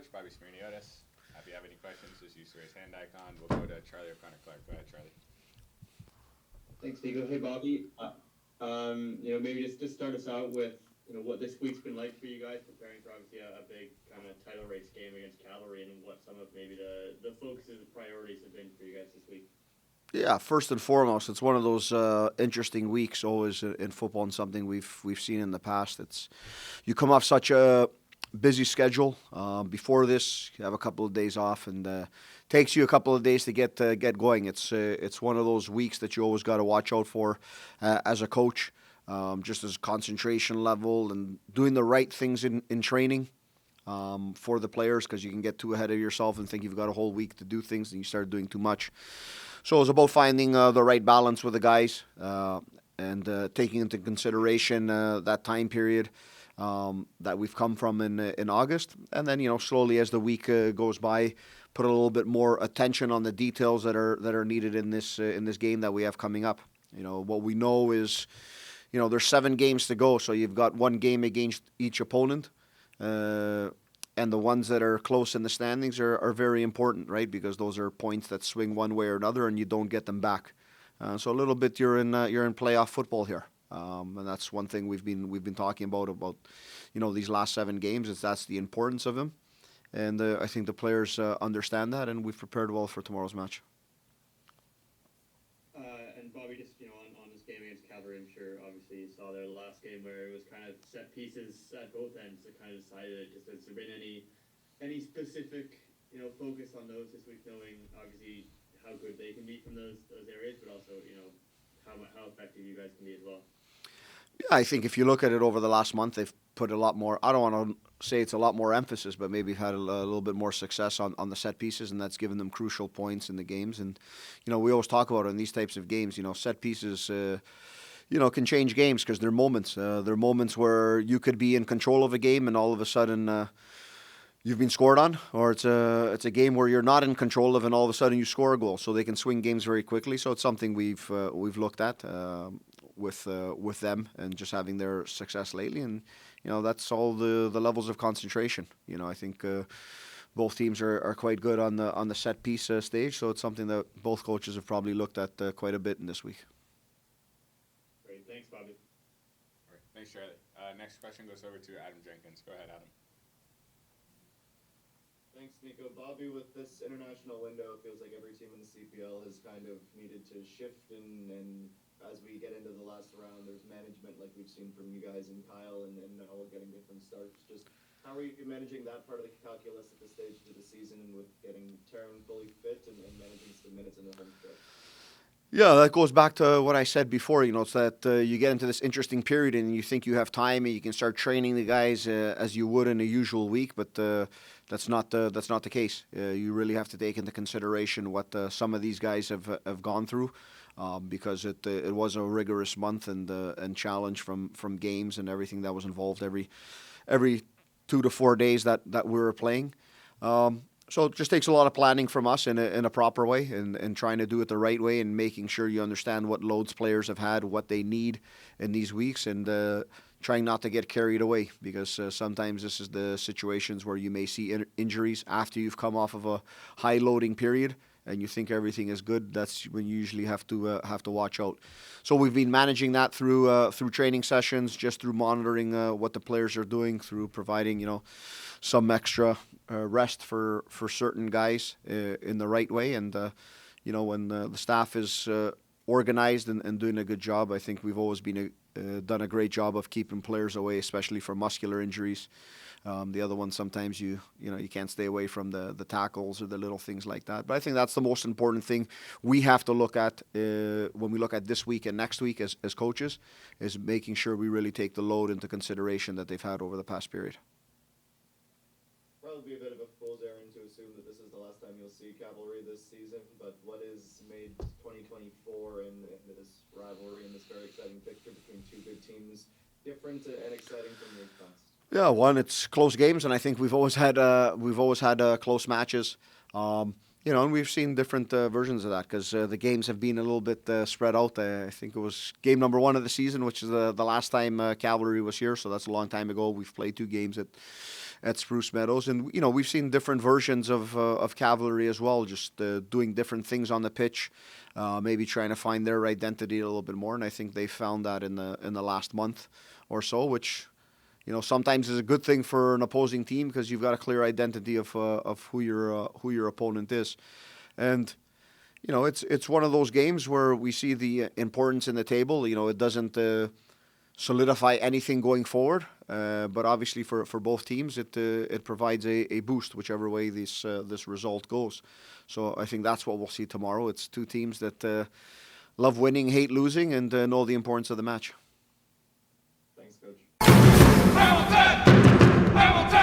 coach, Bobby Smyrniotis. If you have any questions, just use the raise hand icon. We'll go to Charlie O'Connor Clark. Go ahead, Charlie. Thanks, Nico. Hey, Bobby. Maybe just to start us out with, what this week's been like for you guys, preparing for obviously a big kind of title race game against Cavalry, and what some of maybe the focuses and priorities have been for you guys this week. Yeah, first and foremost, it's one of those interesting weeks always in football, and something we've seen in the past. It's you come off such a busy schedule. Before this, you have a couple of days off, and takes you a couple of days to get going. It's one of those weeks that you always got to watch out for as a coach, just as concentration level and doing the right things in training. For the players, because you can get too ahead of yourself and think you've got a whole week to do things, and you start doing too much. So it's about finding the right balance with the guys, and taking into consideration that time period that we've come from in August, and then slowly as the week goes by, put a little bit more attention on the details that are needed in this game that we have coming up. What we know is, there's 7 games to go, so you've got one game against each opponent. And the ones that are close in the standings are very important, right? Because those are points that swing one way or another, and you don't get them back. So a little bit you're in playoff football here, and that's one thing we've been talking about these last 7 games. That's the importance of them, and I think the players understand that, and we've prepared well for tomorrow's match. And Bobby, just on this game against Cavalry, I'm sure obviously you saw there the last game where it was kind of set pieces at both ends that kind of decided it. Just has there been any specific focus on those this week, knowing obviously how good they can be from those areas, but also how effective you guys can be as well. Yeah, I think if you look at it over the last month, they've put a lot more. I don't want to say it's a lot more emphasis, but maybe had a little bit more success on the set pieces, and that's given them crucial points in the games. And we always talk about it in these types of games. Set pieces, can change games because they're moments. They're moments where you could be in control of a game, and all of a sudden you've been scored on, or it's a game where you're not in control of, and all of a sudden you score a goal. So they can swing games very quickly. So it's something we've looked at with them, and just having their success lately, and that's all the levels of concentration. I think both teams are quite good on the set piece stage. So it's something that both coaches have probably looked at quite a bit in this week. Great, thanks, Bobby. All right, thanks, Charlie. Next question goes over to Adam Jenkins. Go ahead, Adam. Thanks, Nico. Bobby, with this international window, it feels like every team in the CPL has kind of needed to shift, and as we get into the last round, there's management like we've seen from you guys and Kyle, and all getting different starts. Just how are you managing that part of the calculus at this stage of the season, and with getting Taron fully fit and managing some minutes in the home stretch? Yeah, that goes back to what I said before. It's that you get into this interesting period, and you think you have time, and you can start training the guys as you would in a usual week, but that's not the case. You really have to take into consideration what some of these guys have gone through, because it was a rigorous month and challenge from games and everything that was involved every 2 to 4 days that we were playing. So it just takes a lot of planning from us in a proper way, and trying to do it the right way, and making sure you understand what loads players have had, what they need in these weeks, and trying not to get carried away, because sometimes this is the situations where you may see injuries after you've come off of a high loading period and you think everything is good. That's when you usually have to watch out. So we've been managing that through training sessions, just through monitoring what the players are doing, through providing some extra rest for certain guys in the right way. And when the staff is organized and doing a good job, I think we've always done a great job of keeping players away, especially for muscular injuries. The other one, sometimes you can't stay away from the tackles or the little things like that. But I think that's the most important thing we have to look at when we look at this week and next week as coaches, is making sure we really take the load into consideration that they've had over the past period. Probably be a bit of a fool's errand to assume that this is the last time you'll see Cavalry this season, but what has made 2024 and this rivalry and this very exciting picture between two good teams different and exciting from years past? Yeah, one, it's close games, and I think we've always had close matches. And we've seen different versions of that, because the games have been a little bit spread out. I think it was game number 1 of the season, which is the last time Cavalry was here, so that's a long time ago. We've played 2 games at at Spruce Meadows. And we've seen different versions of Cavalry as well, just doing different things on the pitch, maybe trying to find their identity a little bit more. And I think they found that in the last month or so, which sometimes is a good thing for an opposing team because you've got a clear identity of who your opponent is. And it's one of those games where we see the importance in the table. It doesn't solidify anything going forward, but obviously for both teams, it provides a boost whichever way this result goes. So I think that's what we'll see tomorrow. It's two teams that love winning, hate losing, and know the importance of the match. Thanks, Coach. Hamilton! Hamilton!